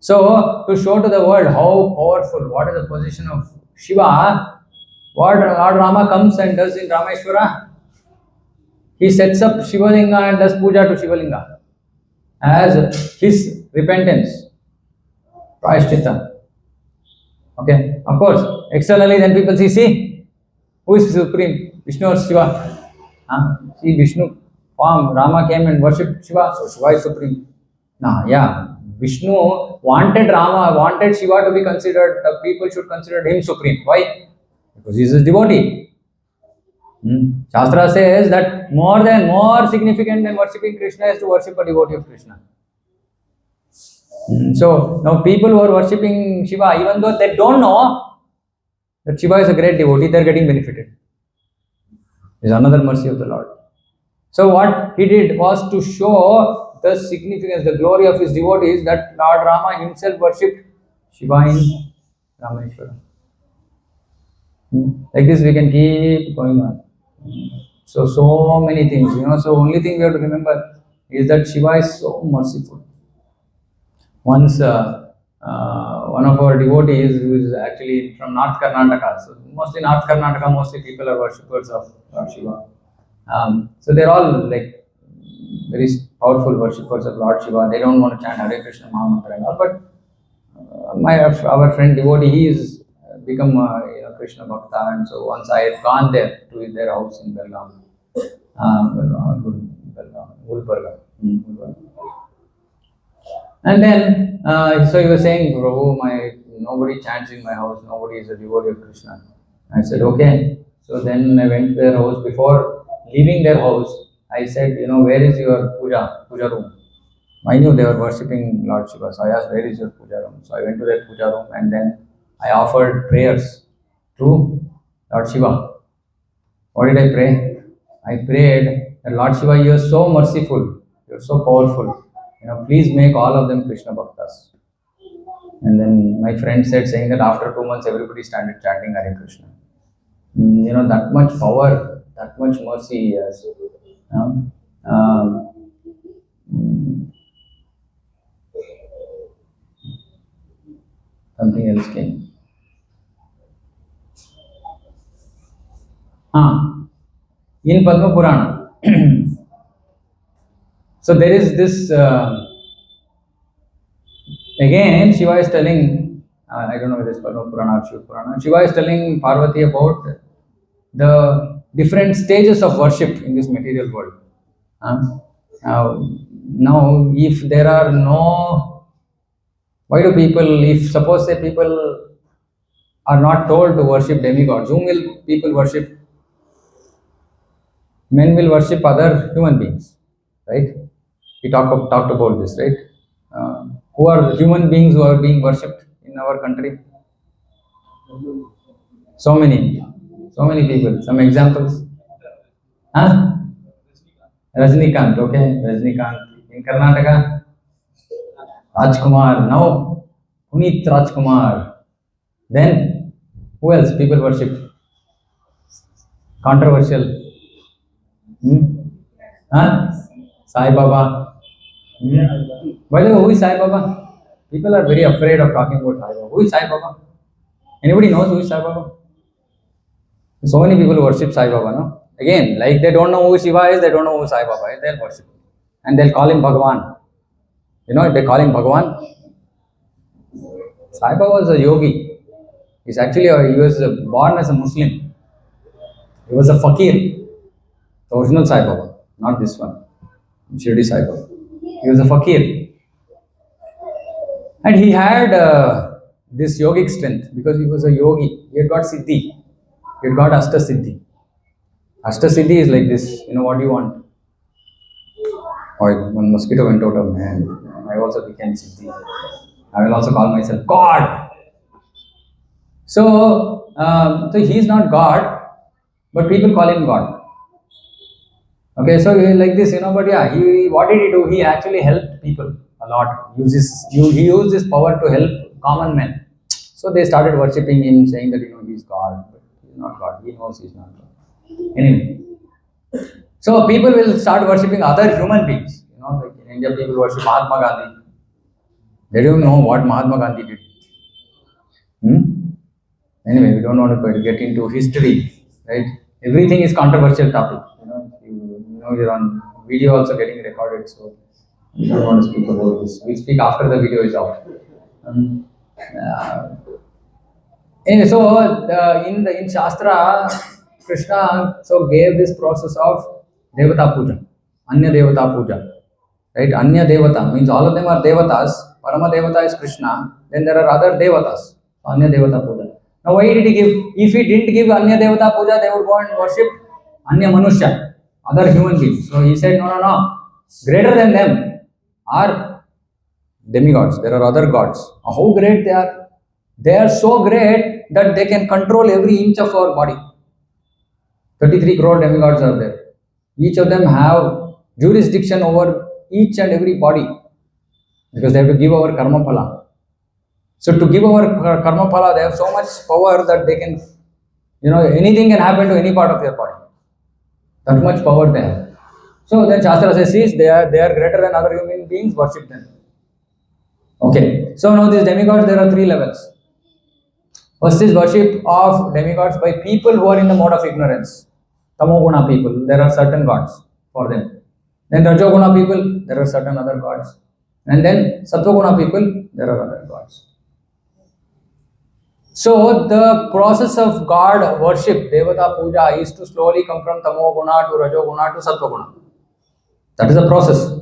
So, to show to the world how powerful, what is the position of Shiva, what Lord Rama comes and does in Rameshwara, he sets up Shiva Linga and does puja to Shiva Linga as his repentance, prayaschitta. Okay, of course, externally then people see, who is supreme, Vishnu or Shiva? See, Vishnu form, Rama came and worshipped Shiva, so Shiva is supreme. Nah, yeah, Vishnu wanted Rama, wanted Shiva to be considered, people should consider him supreme. Why? Because he is his devotee. Shastra says that more significant than worshipping Krishna is to worship a devotee of Krishna. So now people who are worshipping Shiva, even though they don't know that Shiva is a great devotee, they are getting benefited. Is another mercy of the Lord. So what he did was to show the significance, the glory of his devotees, that Lord Rama himself worshipped Shiva in Rameshwara. Like this we can keep going on. So many things, So only thing we have to remember is that Shiva is so merciful. Once one of our devotees, who is actually from North Karnataka, so mostly North Karnataka, mostly people are worshippers of Lord Shiva. So they're all like very powerful worshippers of Lord Shiva. They don't want to chant Hare Krishna Mahamantra and all, but our friend devotee, he is become Krishna Bhakta, and so once I had gone there to their house in Belgaum, Gulbarga. And then, so he was saying, Prabhu, nobody chants in my house, nobody is a devotee of Krishna. I said, okay. So then I went to their house. Before leaving their house, I said, where is your puja room? I knew they were worshipping Lord Shiva. So I asked, where is your puja room? So I went to their puja room and then I offered prayers to Lord Shiva. What did I pray? I prayed that Lord Shiva, you are so merciful, you are so powerful. Please make all of them Krishna Bhaktas. And then my friend said, saying that after 2 months, everybody started chanting Hare Krishna. That much power, that much mercy he has. Something else came. In Padma Purana. So there is this, again, Shiva is telling, I don't know whether it's Padma Purana or Shiva Purana, Shiva is telling Parvati about the different stages of worship in this material world. Now, if there are no, why do people, if suppose say people are not told to worship demigods, whom will people worship? Men will worship other human beings, right? We talked about this, right? Who are human beings who are being worshipped in our country? So many people. Some examples? Rajnikant, okay, Rajnikant. In Karnataka, Rajkumar. Now, Puneet Rajkumar. Then, who else people worship? Controversial. Sai Baba. By the way, who is Sai Baba? People are very afraid of talking about Sai Baba. Who is Sai Baba? Anybody knows who is Sai Baba? So many people worship Sai Baba, no? Again, like they don't know who Shiva is, they don't know who Sai Baba is, they'll worship. And they'll call him Bhagwan. If they call him Bhagwan, Sai Baba was a yogi. He was born as a Muslim. He was a fakir. The original Sai Baba, not this one. Shirdi Sai Baba. He was a fakir. And he had this yogic strength because he was a yogi. He had got Siddhi. He had got Ashta Siddhi. Ashta Siddhi is like this. What do you want? One mosquito went out of my hand. I also became Siddhi. I will also call myself God. So he is not God, but people call him God. Okay, so like this, but yeah, what did he do? He actually helped people a lot. He used his power to help common men. So they started worshipping him, saying that he's God, but he's not God. He knows he's not God. Anyway, so people will start worshipping other human beings. Like in India, people worship Mahatma Gandhi. They don't know what Mahatma Gandhi did. Anyway, we don't want to get into history, right? Everything is controversial topic. You're on video also getting recorded, so we don't want to speak about this. We speak after the video is out. Uh, Anyway, so in Shastra, Krishna so gave this process of Devata Puja, Anya Devata Puja, right? Anya Devata means all of them are Devatas. Parama Devata is Krishna. Then there are other Devatas. Anya Devata Puja. Now, why did he give? If he didn't give Anya Devata Puja, they would go and worship Anya Manusya, other human beings. So he said, no, no, no. Greater than them are demigods. There are other gods. How great they are? They are so great that they can control every inch of our body. 33 crore demigods are there. Each of them have jurisdiction over each and every body because they have to give our karma phala. So to give our karma phala, they have so much power that they can, anything can happen to any part of your body. That much power they have. So then Shastra says, they are greater than other human beings, worship them. Okay. So now these demigods, there are 3 levels. First is worship of demigods by people who are in the mode of ignorance. Tamoguna people, there are certain gods for them. Then Rajoguna people, there are certain other gods. And then Satvaguna people, there are other gods. So the process of God worship, Devata Puja, is to slowly come from Tamoguna to Rajoguna to Satvaguna. That is the process.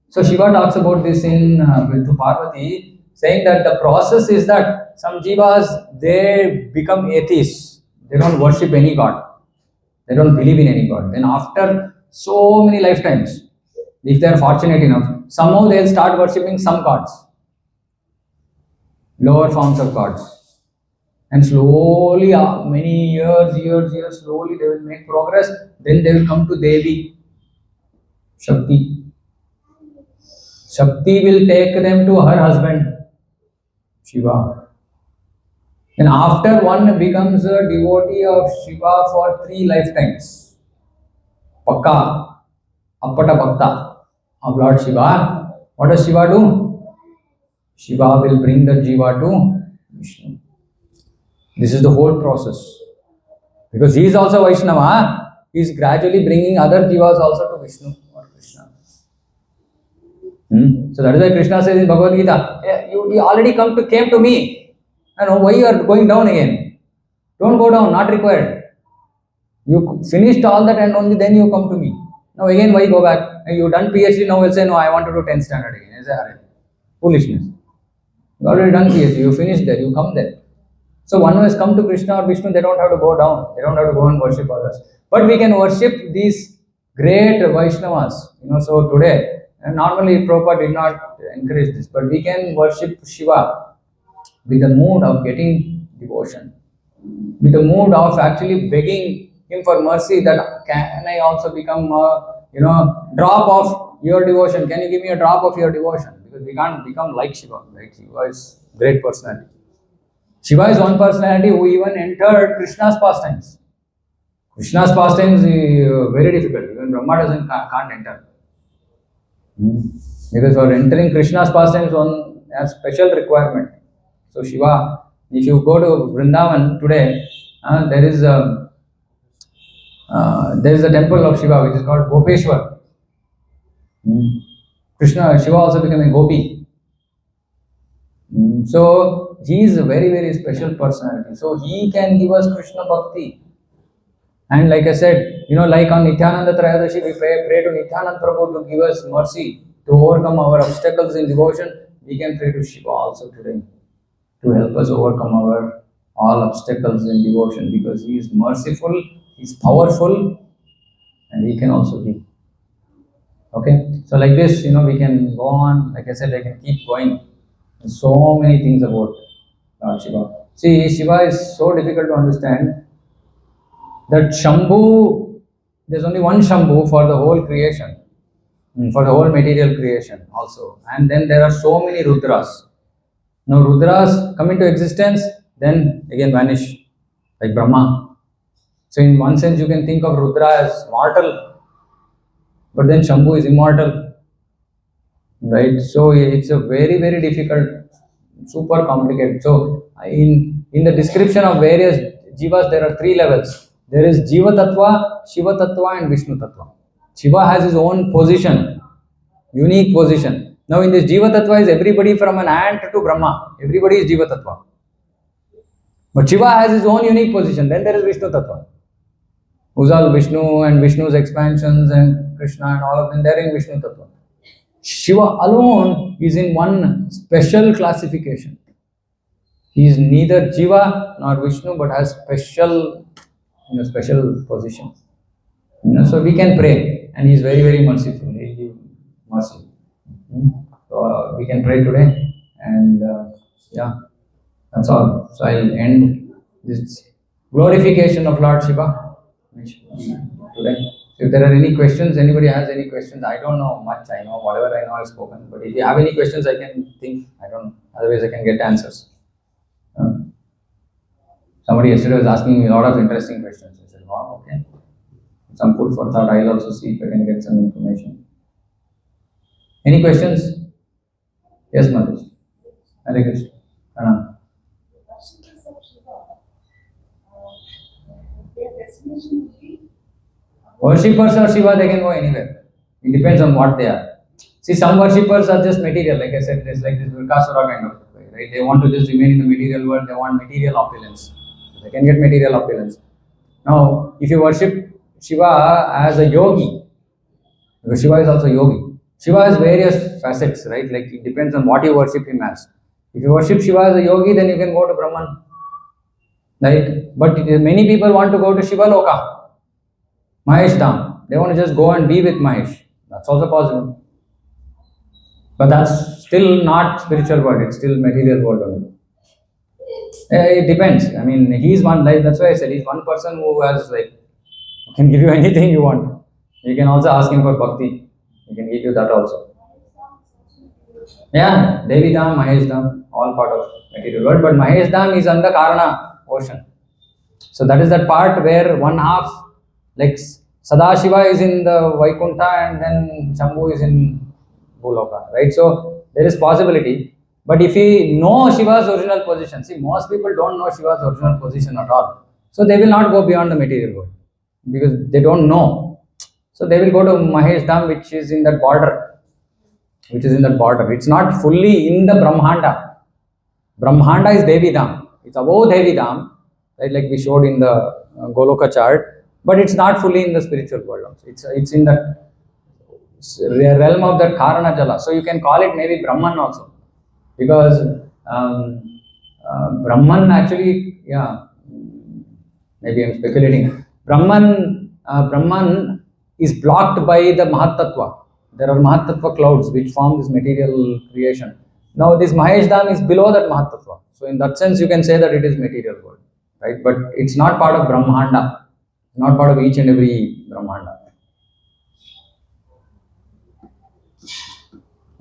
So Shiva talks about this to Parvati, saying that the process is that some jivas, they become atheists. They don't worship any god. They don't believe in any god. Then after so many lifetimes, if they are fortunate enough, somehow they'll start worshipping some gods, lower forms of gods. And slowly, many years, slowly they will make progress. Then they will come to Devi, Shakti. Shakti will take them to her husband, Shiva. And after one becomes a devotee of Shiva for 3 lifetimes, Pakka, Appata Bhakta of Lord Shiva, what does Shiva do? Shiva will bring the Jiva to Vishnu. This is the whole process. Because he is also Vaishnava, he is gradually bringing other Jivas also to Vishnu or Krishna. So that is why Krishna says in Bhagavad Gita, you already came to me. And why you are going down again? Don't go down, not required. You finished all that and only then you come to me. Now again, why go back? You done PhD, now will say, no, I want to do 10th standard again. I say, foolishness. You already done PhD, you finished there, you come there. So one who has come to Krishna or Vishnu, they don't have to go down. They don't have to go and worship others. But we can worship these great Vaishnavas. So today, and normally Prabhupada did not encourage this, but we can worship Shiva with the mood of getting devotion, with the mood of actually begging him for mercy that can I also become a drop of your devotion? Can you give me a drop of your devotion? Because we can't become like Shiva, right? Shiva is great personality. Shiva is one personality who even entered Krishna's pastimes. Krishna's pastimes is very difficult. Even Brahma can't enter. Because for entering Krishna's pastimes, one has special requirement. So Shiva, if you go to Vrindavan today, there is a temple of Shiva which is called Gopeshwar. Shiva also became a gopi. So he is a very, very special personality. So he can give us Krishna Bhakti. And like I said, like on Nityananda Trayadashi, we pray to Nityananda Prabhu to give us mercy to overcome our obstacles in devotion. We can pray to Shiva also today to help us overcome our all obstacles in devotion, because he is merciful, he is powerful, and he can also give. Okay, so like this, we can go on. Like I said, I can keep going. There's so many things about Lord Shiva. See, Shiva is so difficult to understand that Shambhu, there's only one Shambhu for the whole creation, for the whole material creation also. And then there are so many Rudras. Now Rudras come into existence, then again vanish, like Brahma. So in one sense you can think of Rudra as mortal, but then Shambhu is immortal. right? So it's a very very difficult, super complicated. So in the description of various jivas, there are three levels. There is Jiva Tattva, Shiva Tattva, and Vishnu Tattva. Shiva has his own position, unique position. Now in this Jiva Tattva is everybody from an ant to Brahma. Everybody is Jiva Tattva. But Shiva has his own unique position. Then there is Vishnu Tattva. Who's all Vishnu and Vishnu's expansions and Krishna and all of them, they're in Vishnu Tattva. Shiva alone is in one special classification. He is neither Jiva nor Vishnu, but has special, special position. So we can pray, and he is very, very merciful. He give mercy. So we can pray today, and yeah, that's all. So I'll end this glorification of Lord Shiva today. If there are any questions, anybody has any questions, I don't know much. I know whatever I know I've spoken. But if you have any questions, I can think. I don't know. Otherwise, I can get answers. Somebody yesterday was asking me a lot of interesting questions. I said, wow, okay. Some food for thought. I'll also see if I can get some information. Any questions? Yes, Madhu. Hare Krishna. Pranam. Worshippers of Shiva, they can go anywhere. It depends on what they are. See, some worshippers are just material, like I said, it's like this Virkasura kind of way, right? They want to just remain in the material world, they want material opulence. They can get material opulence. Now, if you worship Shiva as a yogi, because Shiva is also yogi, Shiva has various facets, right? Like it depends on what you worship him as. If you worship Shiva as a yogi, then you can go to Brahman, right? But many people want to go to Shiva Loka, Mahesh Dham. They want to just go and be with Mahesh. That's also possible. But that's still not spiritual world, it's still material world only. It depends. I mean, he's one, like that's why I said he's one person who has like can give you anything you want. You can also ask him for bhakti. He can give you that also. Yeah, Devi Dham, Mahesh Dham, all part of material world. But Mahesh Dham is under Karana ocean. So that is that part where one half, like Sadashiva is in the Vaikuntha and then Shambhu is in Bhuloka, right? So there is possibility. But if we know Shiva's original position, see, most people don't know Shiva's original position at all. So they will not go beyond the material world because they don't know. So they will go to Mahesh Dham, which is in that border. It's not fully in the Brahmanda. Brahmanda is Devi Dham. It's above Devi Dham, right? Like we showed in the Goloka chart. But it's not fully in the spiritual world also. It's in the realm of that Karana Jala. So you can call it maybe Brahman also. Because Brahman actually, yeah, maybe I'm speculating. Brahman is blocked by the Mahatattva. There are Mahatattva clouds which form this material creation. Now this Mahesh Dham is below that Mahatattva. So in that sense, you can say that it is material world, right? But it's not part of Brahmanda, not part of each and every Brahmanda.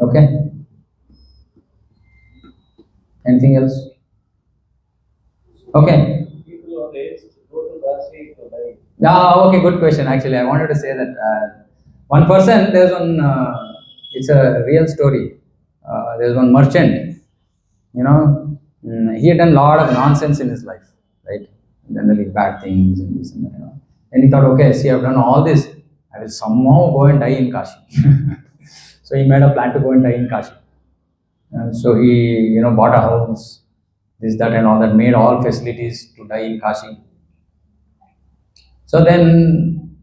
Okay. Anything else? Okay. Yeah, okay, good question. Actually, I wanted to say that one person, there's one, it's a real story. There's one merchant, he had done a lot of nonsense in his life, right? Generally bad things and this and that. And he thought, okay, see, I've done all this. I will somehow go and die in Kashi. So he made a plan to go and die in Kashi. And so he, bought a house, this, that, and all that, made all facilities to die in Kashi. So then,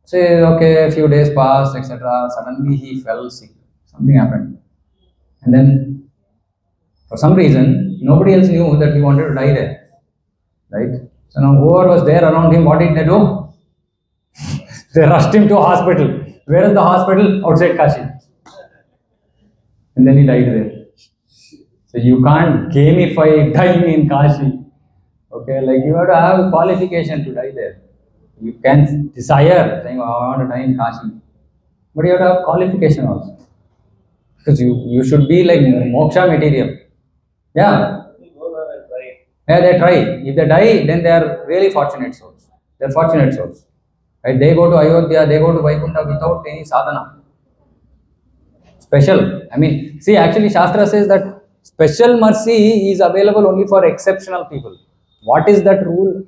say, okay, a few days passed, etc. Suddenly he fell sick. Something happened. And then, for some reason, nobody else knew that he wanted to die there. Right? So now, whoever was there around him, what did they do? They rushed him to a hospital. Where is the hospital? Outside Kashi. And then he died there. So you can't gamify dying in Kashi. Okay, like you have to have qualification to die there. You can desire saying, oh, I want to die in Kashi. But you have to have qualification also. Because you should be like moksha material. Yeah. Yeah, they try. If they die, then they are really fortunate souls. They are fortunate souls. Right? They go to Ayodhya, they go to Vaikuntha without any sadhana. special. I mean, see, actually, Shastra says that special mercy is available only for exceptional people. What is that rule?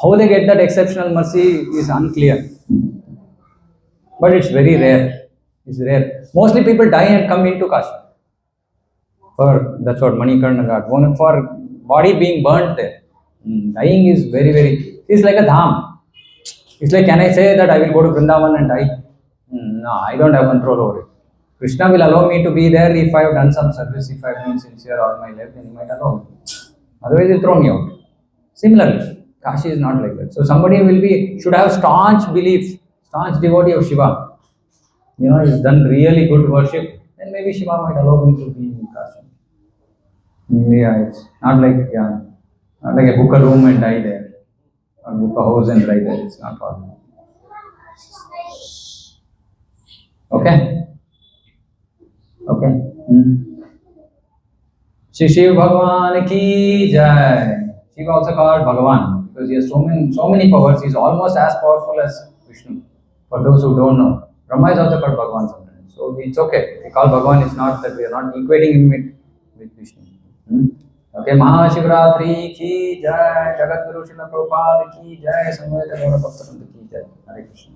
How they get that exceptional mercy is unclear, but it's very rare. It's rare. Mostly people die and come into Kashi. For that's what Manikarna got. One for body being burnt there. Dying is very very. It's like a dham. It's like, can I say that I will go to Vrindavan and die? No, I don't have control over it. Krishna will allow me to be there if I have done some service, if I have been sincere all my life, then he might allow me. Otherwise, he'll throw me out. Similarly, Kashi is not like that. So somebody should have staunch belief, staunch devotee of Shiva. He's done really good worship, then maybe Shiva might allow him to be in Kashi. Yeah, it's not like a book a room and die there, or book a house and die there. It's not possible. Okay, okay. Shri Shiv Bhagavan ki jai. Shiva also called Bhagavan because he has so many powers. He is almost as powerful as Vishnu. For those who don't know, Brahma is also called Bhagavan sometimes. So it's okay. We call Bhagavan. It's not that we are not equating him with Vishnu. Okay, Mahashivratri ki jai. Jagat Guru Srila Prabhupada ki jai. Samveta Gaura Bhakta Vrinda ki jai. Hare Krishna.